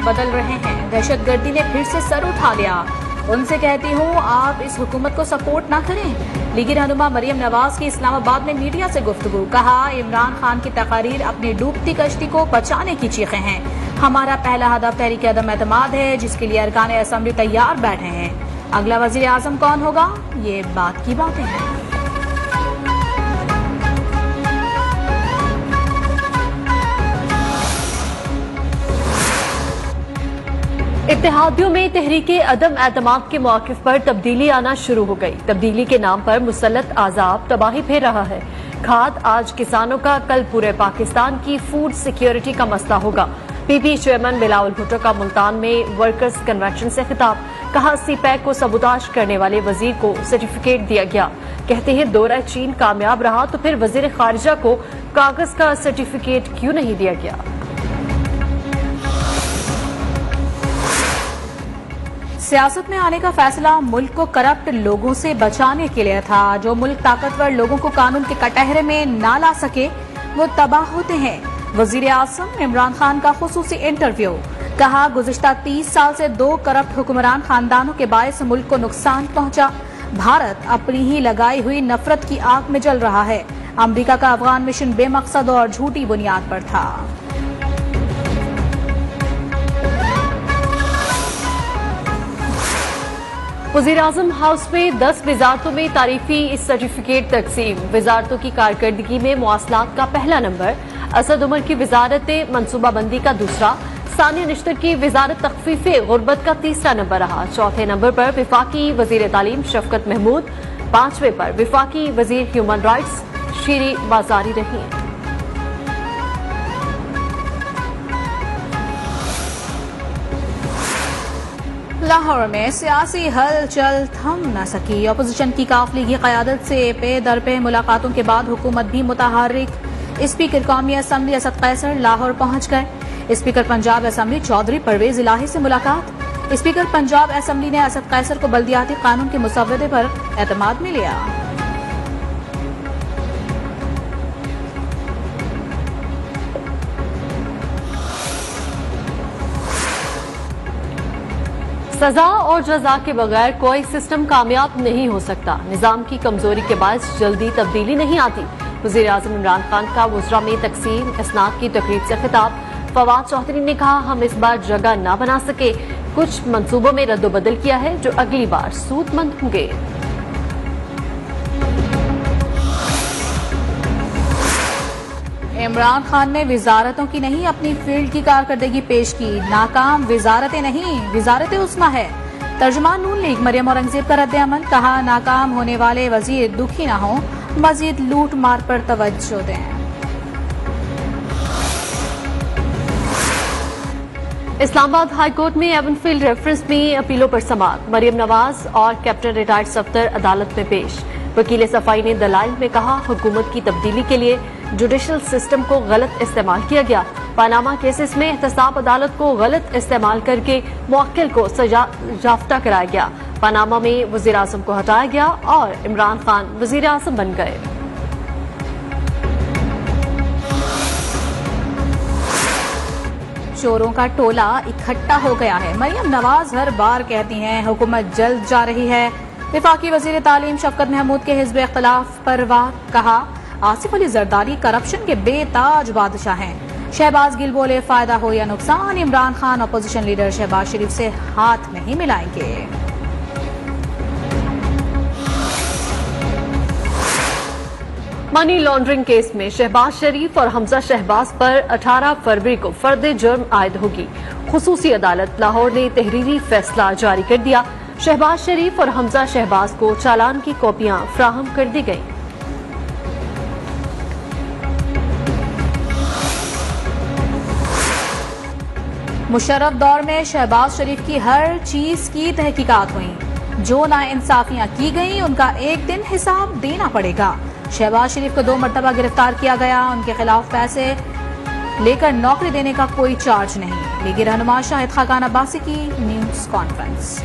बदल रहे हैं। दहशतगर्दी ने फिर से सर उठा लिया। उनसे कहती हूँ आप इस हुकूमत को सपोर्ट ना करें। लीगी रहनुमा मरियम नवाज की इस्लामाबाद में मीडिया से गुफ्तगू। कहा इमरान खान की तकारीर अपनी डूबती कश्ती को बचाने की चीखें हैं। हमारा पहला हदफ तहरीक अदम एतमाद है, जिसके लिए अरकान असम्बली तैयार बैठे हैं। अगला वजीर आजम कौन होगा, ये बात की बातें हैं। इत्तेहादियों में तहरीके अदम एतमाद के मौक़िफ़ पर तब्दीली आना शुरू हो गई। तब्दीली के नाम पर मुसल्लत आज़ाब तबाही फेर रहा है। खाद आज किसानों का, कल पूरे पाकिस्तान की फूड सिक्योरिटी का मसला होगा। पीपी चेयरमैन बिलावल भुट्टो का मुल्तान में वर्कर्स कन्वेंशन से खिताब। कहा सीपैक को सबूताज करने वाले वजीर को सर्टिफिकेट दिया गया। कहते हैं दौरा चीन कामयाब रहा तो फिर वजीर खारिजा को कागज का सर्टिफिकेट क्यों नहीं दिया गया। सियासत में आने का फैसला मुल्क को करप्ट लोगों से बचाने के लिए था। जो मुल्क ताकतवर लोगों को कानून के कटहरे में ना ला सके वो तबाह होते हैं। वजीर आजम इमरान खान का खुसूसी इंटरव्यू। कहा गुज़िश्ता 30 साल से 2 करप्ट हुक्मरान खानदानों के बायस मुल्क को नुकसान पहुंचा। भारत अपनी ही लगाई हुई नफरत की आग में जल रहा है। अमरीका का अफगान मिशन बेमकसद और झूठी बुनियाद पर था। वज़ीर आज़म हाउस में 10 वजारतों में तारीफी सर्टिफिकेट तकसीम। वजारतों की कारकर्दगी में मवासलात का पहला नंबर, असद उमर की वजारत मनसूबाबंदी का दूसरा, सानिया निश्तर की वजारत तख्फीफ गुर्बत का तीसरा नंबर रहा। चौथे नंबर पर विफाकी वजीर तालीम शफकत महमूद, 5वें पर विफाकी वजीर ह्यूमन राइट्स शीरी बाजारी रही हैं। लाहौर में सियासी हलचल थम न सकी। अपोजिशन की काफिले की क़यादत से पे दर पे मुलाकातों के बाद हुकूमत भी मुतहर्रिक। स्पीकर कौमी असम्बली असद कैसर लाहौर पहुंच गए। स्पीकर पंजाब असम्बली चौधरी परवेज इलाही से मुलाकात। स्पीकर पंजाब असम्बली ने असद कैसर को बल्दियाती कानून के मुसव्वदे पर एतमाद में लिया। सजा और जजा के बगैर कोई सिस्टम कामयाब नहीं हो सकता। निजाम की कमजोरी के बायस जल्दी तब्दीली नहीं आती। वज़ीर आज़म इमरान खान का वुज़रा में तकसीम इसनाद की तकरीब से खिताब। फवाद चौधरी ने कहा हम इस बार जगह ना बना सके, कुछ मंसूबों में रद्दोबदल किया है जो अगली बार सूदमंद होंगे। इमरान खान ने विजारतों की नहीं अपनी फील्ड की कारकर्दगी पेश की। नाकाम विजारतें नहीं, विजारतें उस्मा है। तर्जुमान नून लीग मरियम औरंगजेब का रद्द अमल। कहा नाकाम होने वाले वजीर दुखी न हो, मजीद लूट मार पर तवज्जो दें। इस्लामाबाद हाईकोर्ट में एवनफील्ड रेफरेंस में अपीलों पर समाअत। मरियम नवाज और कैप्टन रिटायर्ड सफ्तर अदालत में पेश। वकील सफाई ने दलाइल में कहा हुकूमत की तब्दीली के लिए जुडिशल सिस्टम को गलत इस्तेमाल किया गया। पानामा केसेस में एहतसाब अदालत को गलत इस्तेमाल करके मुवक्किल को सजा याफ्ता कराया गया। पानामा में वजीर आजम को हटाया गया और इमरान खान वजीर आजम बन गए। चोरों का टोला इकट्ठा हो गया है। मरियम नवाज हर बार कहती हैं हुकूमत जल्द जा रही है। विफाकी वजीर तालीम शफकत महमूद के हिज़्ब इख्तिलाफ पर वार। कहा आसिफ अली जरदारी करप्शन के बेताज बादशाह हैं। शहबाज गिल बोले फायदा हो या नुकसान इमरान खान अपोजिशन लीडर शहबाज शरीफ से हाथ नहीं मिलाएंगे। मनी लॉन्ड्रिंग केस में शहबाज शरीफ और हमजा शहबाज पर 18 फरवरी को फर्द जुर्म आयद होगी। खुसूसी अदालत लाहौर ने तहरीरी फैसला जारी कर दिया। शहबाज शरीफ और हमजा शहबाज को चालान की कॉपियां फ्राहम कर दी गई। मुशर्रफ दौर में शहबाज शरीफ की हर चीज की तहकीकात हुई। जो नाइंसाफियां की गई उनका एक दिन हिसाब देना पड़ेगा। शहबाज शरीफ को 2 मरतबा गिरफ्तार किया गया। उनके खिलाफ पैसे लेकर नौकरी देने का कोई चार्ज नहीं। लीगी रहनुमा शाहिद खाकान अब्बासी की न्यूज कॉन्फ्रेंस।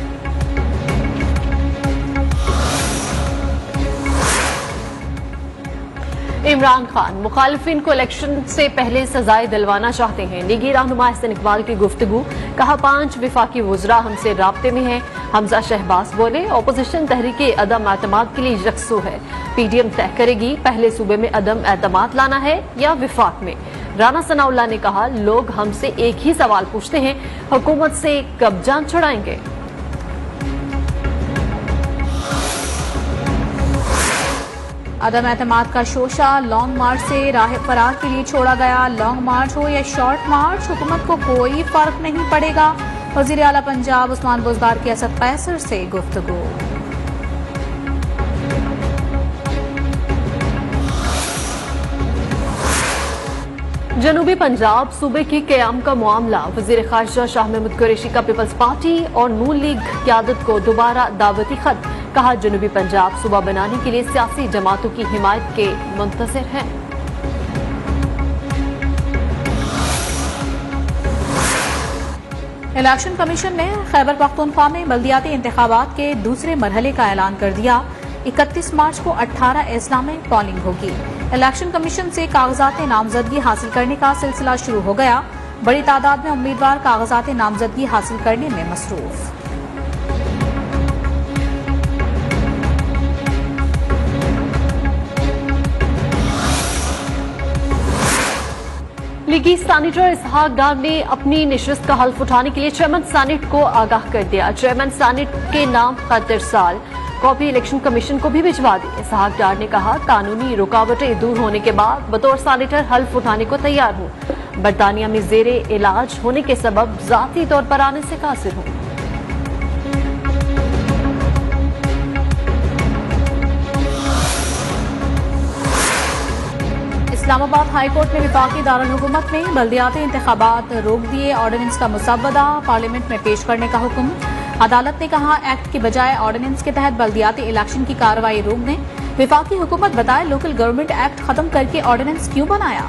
इमरान खान मुखालिफिन को इलेक्शन से पहले सजाएं दिलवाना चाहते हैं। लीगी रहनुमा हसन इकबाल की गुफ्तगू, कहा 5 विफाकी वुज़रा हमसे राब्ते में हैं। हमजा शहबाज बोले ओपोजिशन तहरीके अदम एतमाद के लिए यकसू है, पीडीएम तय करेगी पहले सूबे में अदम एतमाद लाना है या विफाक में। राना सनाउल्लाह ने कहा लोग हमसे एक ही सवाल पूछते हैं, हुकूमत से कब जान छुड़ाएंगे। अदम एतमाद का शोशा लॉन्ग मार्च से राह फरार के लिए छोड़ा गया। लॉन्ग मार्च हो या शॉर्ट मार्च, हुकूमत को कोई फर्क नहीं पड़ेगा। वजीर आला पंजाब उस्मान बुज़दार की असद कैसर से गुफ्तगू। जनूबी पंजाब सूबे के क़याम का मामला, वज़ीर ख़ारिजा शाह महमूद कुरैशी का पीपल्स पार्टी और नून लीग क़यादत को दोबारा दावती खत। कहा जनूबी पंजाब सूबा बनाने के लिए सियासी जमातों की हिमायत के मुंतज़िर हैं। इलेक्शन कमीशन ने खैबर पख्तूनख्वा में बल्दियाती इंतखाबात के दूसरे मरहले का ऐलान कर दिया। 31 मार्च को 18 अजला में पोलिंग होगी। इलेक्शन कमीशन से कागजात नामजदगी हासिल करने का सिलसिला शुरू हो गया। बड़ी तादाद में उम्मीदवार कागजात नामजदगी हासिल करने में मसरूफ। लीगी सैनेटर इसहाक डार ने अपनी निशस्त का हल्फ उठाने के लिए चेयरमैन सैनेट को आगाह कर दिया। चेयरमैन सैनेट के नाम खत इरसाल कॉपी इलेक्शन कमीशन को भी भिजवा दी। इसहाक डार ने कहा कानूनी रुकावटें दूर होने के बाद बतौर सैनेटर हल्फ उठाने को तैयार हूँ। बरतानिया में जेरे इलाज होने के सबब जाती तौर पर आने से कासिर हूँ। इस्लामाबाद हाईकोर्ट ने विफाकी दारुल हुकूमत में बल्दियाती इंतखाबात रोक दिए। ऑर्डिनेंस का मुसव्वदा पार्लियामेंट में पेश करने का हुक्म। अदालत ने कहा एक्ट के बजाय ऑर्डिनेंस के तहत बल्दियाती इलेक्शन की कार्रवाई रोक दें। विफाकी हुकूमत बताए लोकल गवर्नमेंट एक्ट खत्म करके ऑर्डिनेंस क्यों बनाया।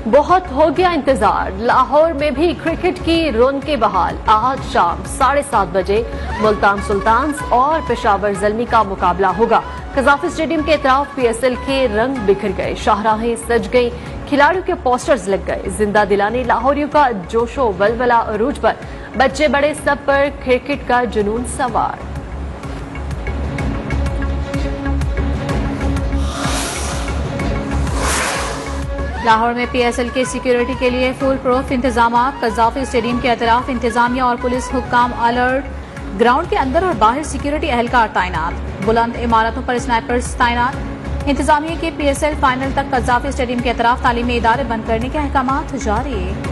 बहुत हो गया इंतजार, लाहौर में भी क्रिकेट की रौनकें बहाल। आज शाम 7:30 बजे मुल्तान सुल्तान्स और पेशावर ज़ल्मी का मुकाबला होगा। कज़ाफी स्टेडियम के अतराफ पीएसएल के रंग बिखर गए, शाहराहें सज गई, खिलाड़ियों के पोस्टर्स लग गए। जिंदा दिलाने लाहौरियों का जोशो वलवला अरूज पर, बच्चे बड़े सब पर क्रिकेट का जुनून सवार। लाहौर में पीएसएल के सिक्योरिटी के लिए फुल प्रूफ इंतजाम। कज़ाफी स्टेडियम के अतराफ इंतजामिया और पुलिस हुक्काम अलर्ट। ग्राउंड के अंदर और बाहर सिक्योरिटी एहलकार तैनात। बुलंद इमारतों पर स्नाइपर्स तैनात। इंतजामिया के पीएसएल फाइनल तक कज़ाफी स्टेडियम के अतराफ तालीमी इदारे बंद करने के अहकामात जारी।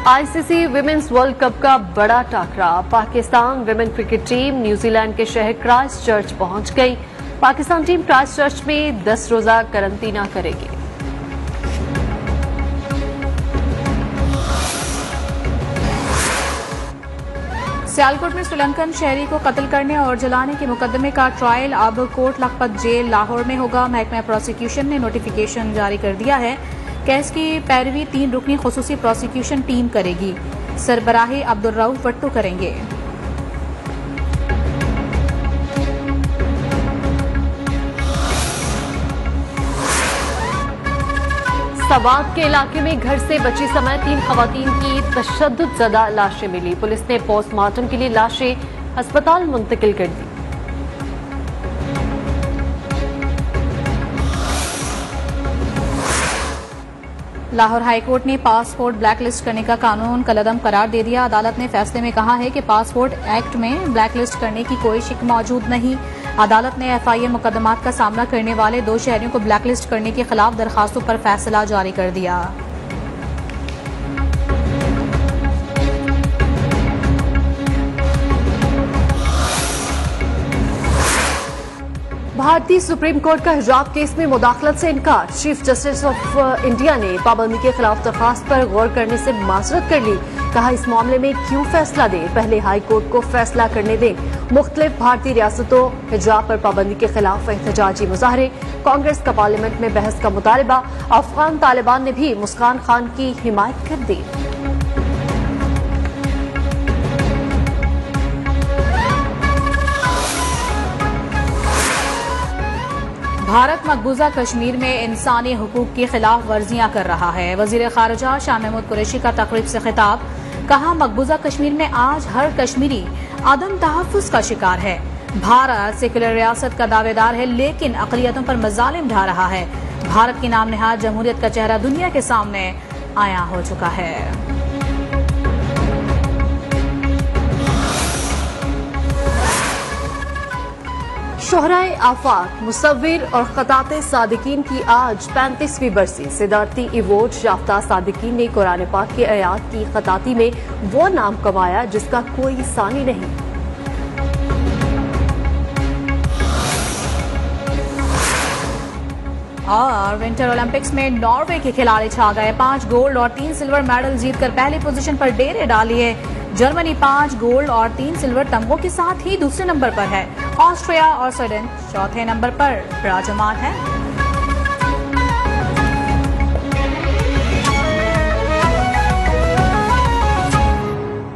आईसीसी विमेंस वर्ल्ड कप का बड़ा टाकरा। Pakistan women cricket team New Zealand के शहर क्राइस्ट चर्च पहुंच गई। पाकिस्तान टीम क्राइस्ट चर्च में 10 रोजा करंतना करेगी। सियालकोट में श्रीलंकन शहरी को कत्ल करने और जलाने के मुकदमे का ट्रायल अब कोट लखपत जेल लाहौर में होगा। महकमा प्रोसिक्यूशन ने नोटिफिकेशन जारी कर दिया है। केस की पैरवी 3 रुकनी खुसूसी प्रोसिक्यूशन टीम करेगी। सरबराही अब्दुल रऊफ भट्टू करेंगे। सवात के इलाके में घर से बची समय 3 खवातीन की तशद्दुद ज़दा लाशें मिली। पुलिस ने पोस्टमार्टम के लिए लाशें अस्पताल मुंतकिल कर दी। लाहौर हाईकोर्ट ने पासपोर्ट ब्लैकलिस्ट करने का कानून कलअदम करार दे दिया। अदालत ने फैसले में कहा है कि पासपोर्ट एक्ट में ब्लैकलिस्ट करने की कोई शिक मौजूद नहीं। अदालत ने एफआईए मुकदमात का सामना करने वाले 2 शहरियों को ब्लैकलिस्ट करने के खिलाफ दरखास्तों पर फैसला जारी कर दिया। भारतीय सुप्रीम कोर्ट का हिजाब केस में मुदाखलत से इनकार। चीफ जस्टिस ऑफ इंडिया ने पाबंदी के खिलाफ दरखास्त पर गौर करने से माजरत कर ली। कहा, इस मामले में क्यों फैसला दे, पहले हाई कोर्ट को फैसला करने दें। मुख्तलिफ भारतीय रियासतों हिजाब पर पाबंदी के खिलाफ एहतजाजी मुजाहरे। कांग्रेस का पार्लियामेंट में बहस का मुतालबा। अफगान तालिबान ने भी मुस्कान खान की हिमायत कर दी। भारत मकबूजा कश्मीर में इंसानी हुकूक की खिलाफ वर्जियां कर रहा है। वजीर खारजा शाह महमूद कुरैशी का तकरीब से खिताब। कहा, मकबूजा कश्मीर में आज हर कश्मीरी अदम तहफ़्फ़ुज़ का शिकार है। भारत सेक्युलर रियासत का दावेदार है, लेकिन अक़लियतों पर मज़ालिम ढा रहा है। भारत की नाम नहाद जमहूरियत का चेहरा दुनिया के सामने आया हो चुका है। शोहराए आफाक, मुसव्विर और खताते सादिकीन की आज 35वीं बरसी। सिदारती अवार्ड याफ्ता सादिकीन ने कुरान पाक की आयात की खताती में वो नाम कमाया जिसका कोई सानी नहीं। और विंटर ओलंपिक्स में नॉर्वे के खिलाड़ी छा गए। 5 गोल्ड और 3 सिल्वर मेडल जीतकर पहली पोजीशन पर डेरे डालिए। जर्मनी 5 गोल्ड और 3 सिल्वर तमगों के साथ ही दूसरे नंबर पर है। ऑस्ट्रिया और स्वीडन चौथे नंबर पर विराजमान है।